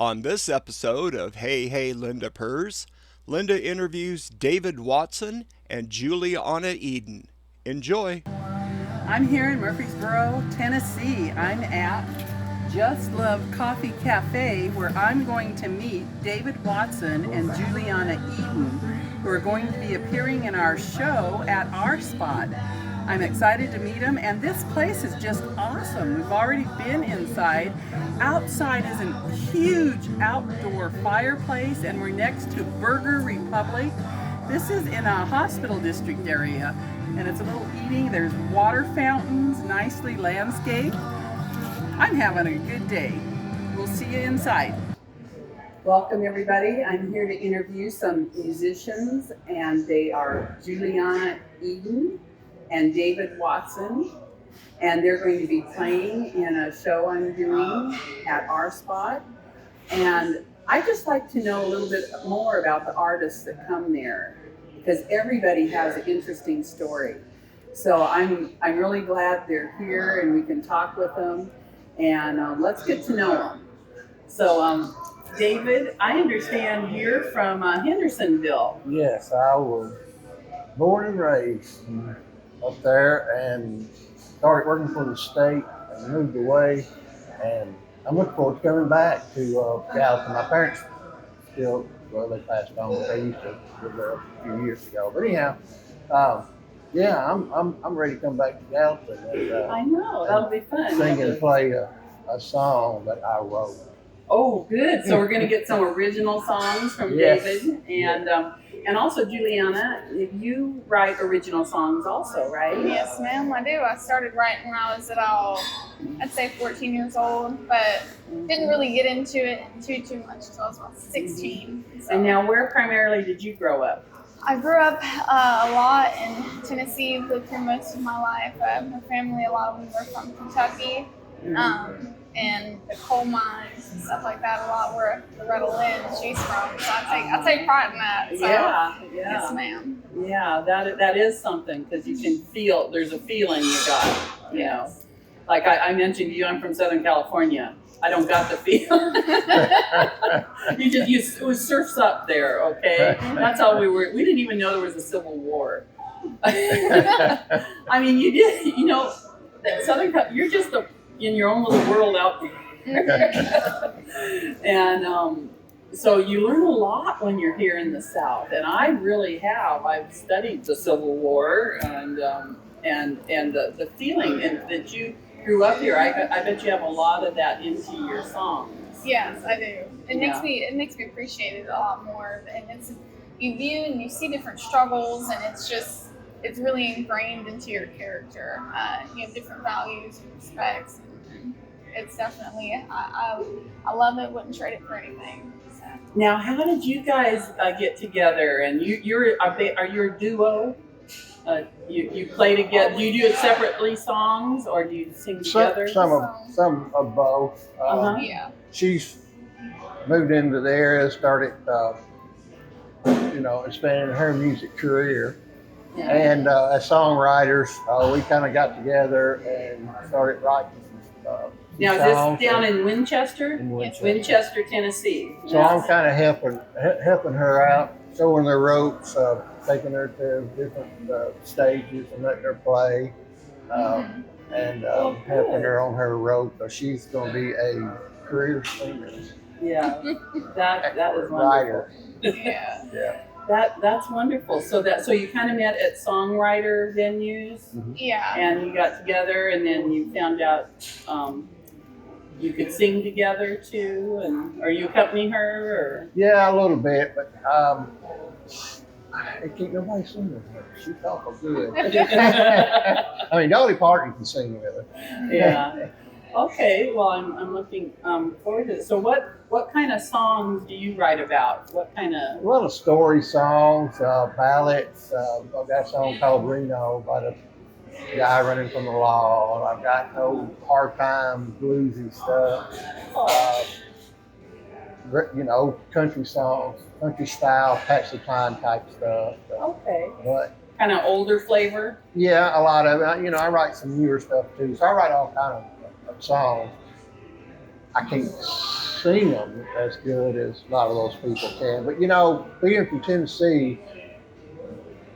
On this episode of Hey Hey Linda Purrs, Linda interviews David Watson and Juliana Eden. Enjoy. I'm here in Murfreesboro, Tennessee. I'm at Just Love Coffee Cafe where I'm going to meet David Watson and Juliana Eden, who are going to be appearing in our show at our spot. I'm excited to meet them, and this place is just awesome. We've already been inside. Outside is a huge outdoor fireplace, and we're next to Burger Republic. This is in a hospital district area, and it's a little eating. There's water fountains, nicely landscaped. I'm having a good day. We'll see you inside. Welcome everybody. I'm here to interview some musicians, and they are Juliana Eden and David Watson, and they're going to be playing in a show I'm doing at our spot. And I just like to know a little bit more about the artists that come there, because everybody has an interesting story. So I'm really glad they're here and we can talk with them, and let's get to know them. So David, I understand you're from Hendersonville. Yes, I was born and raised up there and started working for the state and moved away. And I'm looking forward to coming back to Gallatin. My parents still, well, they passed on, but they used to live there a few years ago. But anyhow, yeah, I'm ready to come back to Gallatin. And, I know, that'll be fun. Sing and play a song that I wrote. Oh, good. So we're going to get some original songs from Yes. David, and also Juliana. You write original songs, also, right? Yes, ma'am, I do. I started writing when I was about, I'd say 14 years old, but didn't really get into it too much until I was about 16. So. And now, where primarily did you grow up? I grew up a lot in Tennessee, lived here most of my life. My family, a lot of them were from Kentucky. And the coal mines and stuff like that, a lot where Loretta Lynn, she's from. So I take pride in that. So, Yeah. Yes, ma'am. Yeah, that is something, because you can feel, there's a feeling you got, you know. Like I mentioned to you, I'm from Southern California. I don't got the feel. It was surfs up there, okay? That's how we were. We didn't even know there was a Civil War. I mean, you did, you know, you're just in your own little world out there. And so you learn a lot when you're here in the South, and I really have. I've studied the Civil War and the feeling, and that you grew up here. I bet you have a lot of that into your songs. Yes, I do. It makes me appreciate it a lot more, and you view and you see different struggles, and it's really ingrained into your character. You have different values and respects. And it's definitely, I love it. Wouldn't trade it for anything. So. Now, how did you guys get together? And are you a duo? You play together. Do you do it separately, songs, or do you sing together? Some of both. Yeah. She's moved into the area, started, expanding her music career. Yeah. And as songwriters, we kind of got together and started writing some Now, songs. is this down in Winchester? In Winchester. Winchester, Tennessee. So I'm kind of helping her out, showing her ropes, taking her to different stages and letting her play, and helping her on her rope. She's going to be a career singer. Yeah, that is wonderful. Writer. Yeah. Yeah. That's wonderful. So you kind of met at songwriter venues, Yeah. and you got together, and then you found out you could sing together too. And are you accompanying her? Or? Yeah, a little bit, but I can't nobody sing with her. She talks good. I mean, Dolly Parton can sing with her. Yeah. Okay. Well, I'm looking forward to it. So what kind of songs do you write about? What kind of? A lot of story songs, ballads. I've got a song called Reno about a guy running from the law. I've got old hard time bluesy stuff. Country songs, country style, Patsy Cline type stuff. Okay. But Kind of older flavor. yeah, a lot of it. I write some newer stuff too. So I write all kind of songs. I can't sing them as good as a lot of those people can. But being from Tennessee,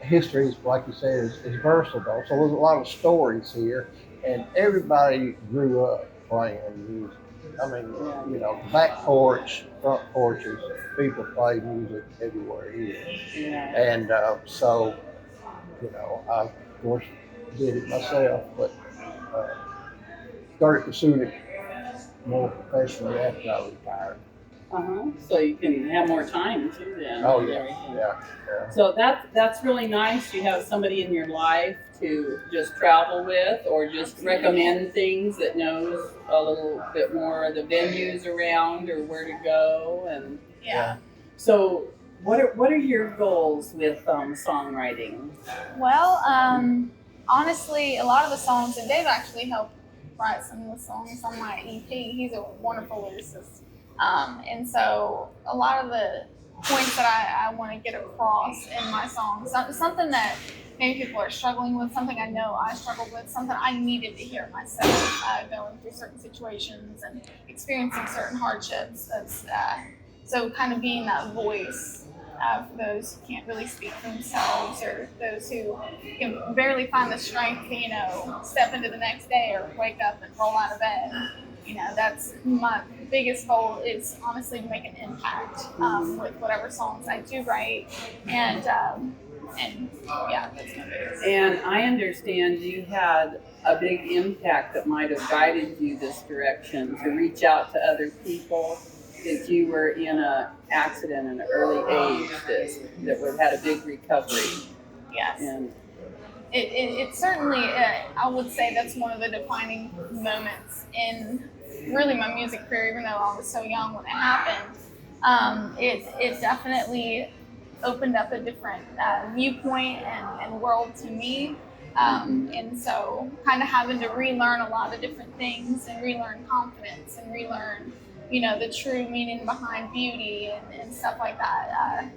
history is, like you said, is versatile. So there's a lot of stories here, and everybody grew up playing music. I mean, back porch, front porches, people play music everywhere here. Yeah. And so, I of course did it myself, but uh, started pursuing it more professionally after I retired. So you can have more time too then. Oh and yeah, everything. yeah. So that's really nice. You have somebody in your life to just travel with, or just recommend things that knows a little bit more of the venues around or where to go. And Yeah. so, what are your goals with songwriting? Well, honestly, a lot of the songs, and Dave actually helped write some of the songs on my EP. He's a wonderful lyricist. And so a lot of the points that I want to get across in my songs, something that maybe people are struggling with, something I know I struggled with, something I needed to hear myself, going through certain situations and experiencing certain hardships. So kind of being that voice for those who can't really speak for themselves, or those who can barely find the strength to, step into the next day or wake up and roll out of bed. That's my biggest goal, is honestly to make an impact with whatever songs I do write. And yeah, that's my biggest. And I understand you had a big impact that might have guided you this direction, to reach out to other people, that you were in an accident at an early age that would have had a big recovery. Yes. And it certainly, I would say that's one of the defining moments in really my music career, even though I was so young when it happened. It definitely opened up a different viewpoint and world to me. And so kind of having to relearn a lot of different things, and relearn confidence, and relearn, the true meaning behind beauty and stuff like that.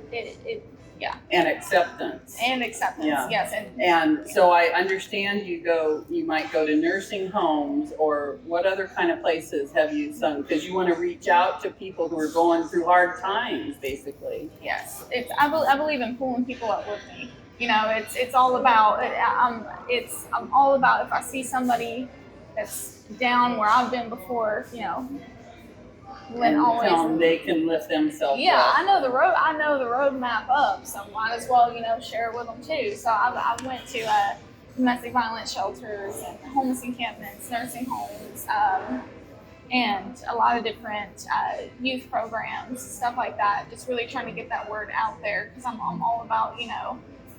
Yeah. And acceptance. Yeah. Yes. And so I understand you might go to nursing homes, or what other kind of places have you sung? Because you want to reach out to people who are going through hard times, basically. Yes. I believe in pulling people up with me. It's all about, I'm all about, if I see somebody that's down where I've been before, Tell them they can lift themselves up. I know the roadmap up, so might as well, share it with them too. So I went to domestic violence shelters and homeless encampments, nursing homes, and a lot of different youth programs, stuff like that. Just really trying to get that word out there, because I'm all about,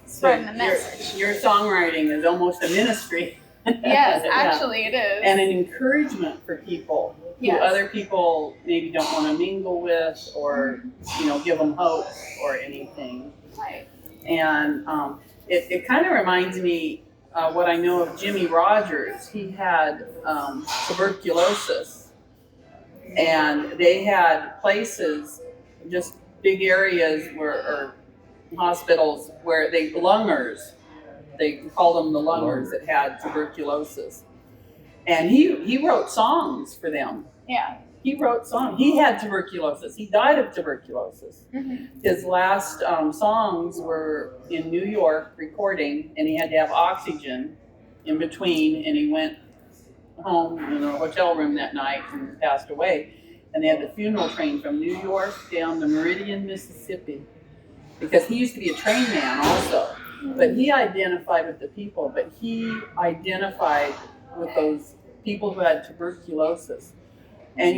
spreading the message. Your songwriting is almost a ministry. Yes, actually it is. And an encouragement for people who other people maybe don't want to mingle with, or, give them hope or anything. Right. And it kind of reminds me what I know of Jimmy Rogers. He had tuberculosis, and they had places, just big areas or hospitals where lungers. They called them the lungers that had tuberculosis. And he wrote songs for them. Yeah. He wrote songs. He had tuberculosis. He died of tuberculosis. Mm-hmm. His last songs were in New York recording, and he had to have oxygen in between, and he went home in a hotel room that night and passed away. And they had the funeral train from New York down to Meridian, Mississippi, because he used to be a train man also. But he identified with the people, but he identified with those people who had tuberculosis. And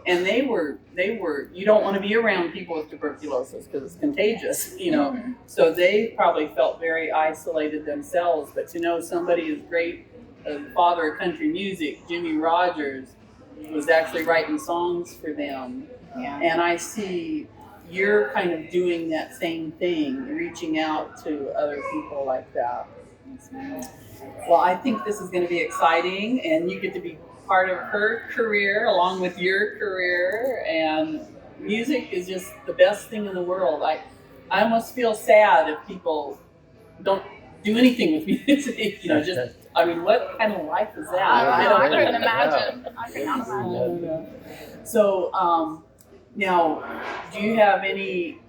and they were you don't want to be around people with tuberculosis because it's contagious, Mm-hmm. So they probably felt very isolated themselves. But to know somebody as great as the father of country music, Jimmy Rogers, was actually writing songs for them. Yeah. And I see you're kind of doing that same thing, reaching out to other people like that. Well, I think this is going to be exciting, and you get to be part of her career along with your career, and music is just the best thing in the world. I almost feel sad if people don't do anything with music, just I mean, what kind of life is that? I couldn't Yeah. imagine. I could not imagine. So, now, do you have any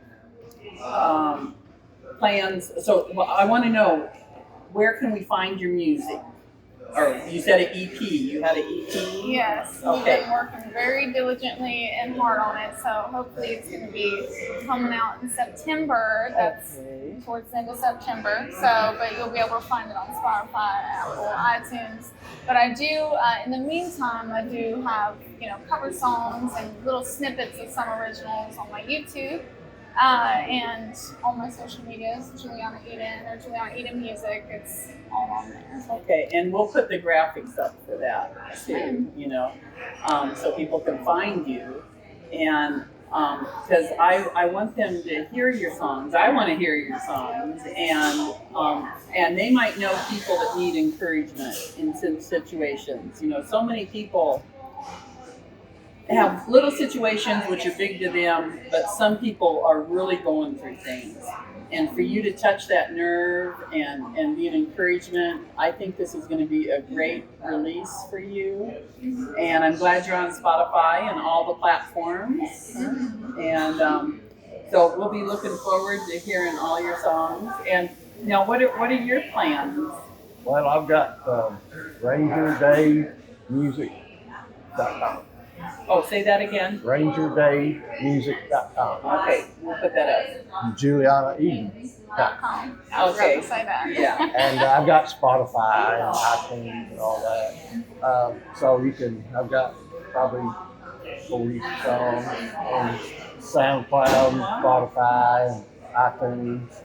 plans? So, well, I want to know, where can we find your music? Or you said an EP. You had an EP? Yes, we've Okay. been working very diligently and hard on it, so hopefully it's going to be coming out in September. That's Okay. towards the end of September. So, but you'll be able to find it on Spotify, Apple, iTunes. But I do, in the meantime, I do have, cover songs and little snippets of some originals on my YouTube. And on my social medias, Juliana Eden or Juliana Eden Music, it's all on there. Okay, and we'll put the graphics up for that too, so people can find you. And because I want them to hear your songs. I want to hear your songs, and they might know people that need encouragement in some situations. So many people have little situations which are big to them, but some people are really going through things. And for you to touch that nerve and be an encouragement, I think this is going to be a great release for you. And I'm glad you're on Spotify and all the platforms. And so we'll be looking forward to hearing all your songs. And now, what are your plans? Well, I've got RangerDayMusic.com. Oh, say that again. RangerDayMusic.com. Okay, we'll put that up. JulianaEden.com. I was Okay. about to say that. Yeah. And I've got Spotify and iTunes and all that. So I've got probably 40 songs on SoundCloud, and Spotify, and iTunes.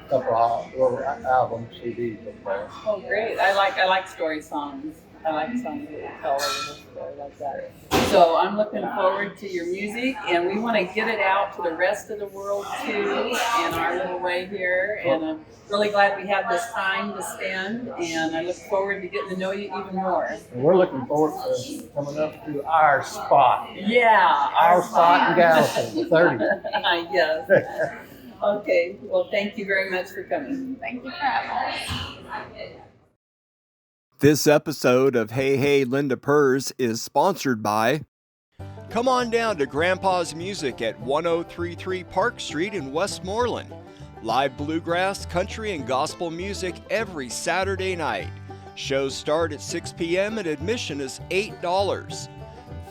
A couple of little album CDs up there. Oh, great! I like story songs. I like songs that tell a little story like that. So I'm looking forward to your music, and we want to get it out to the rest of the world too, in our little way here. And I'm really glad we had this time to spend, and I look forward to getting to know you even more. And we're looking forward to coming up to our spot. Yeah, Our spot in Gallatin, 30. Yes. Okay. Well, thank you very much for coming. Thank you for having us. This episode of Hey Hey Linda Purrs is sponsored by. Come on down to Grandpa's Music at 1033 Park Street in Westmoreland. Live bluegrass, country, and gospel music every Saturday night. Shows start at 6 p.m. and admission is $8.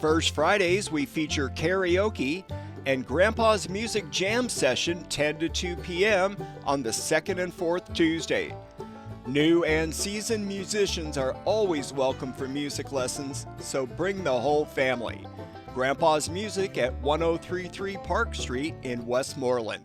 First Fridays we feature karaoke and Grandpa's Music Jam Session 10 to 2 p.m. on the second and fourth Tuesday. New and seasoned musicians are always welcome for music lessons, so bring the whole family. Grandpa's Music at 1033 Park Street in Westmoreland.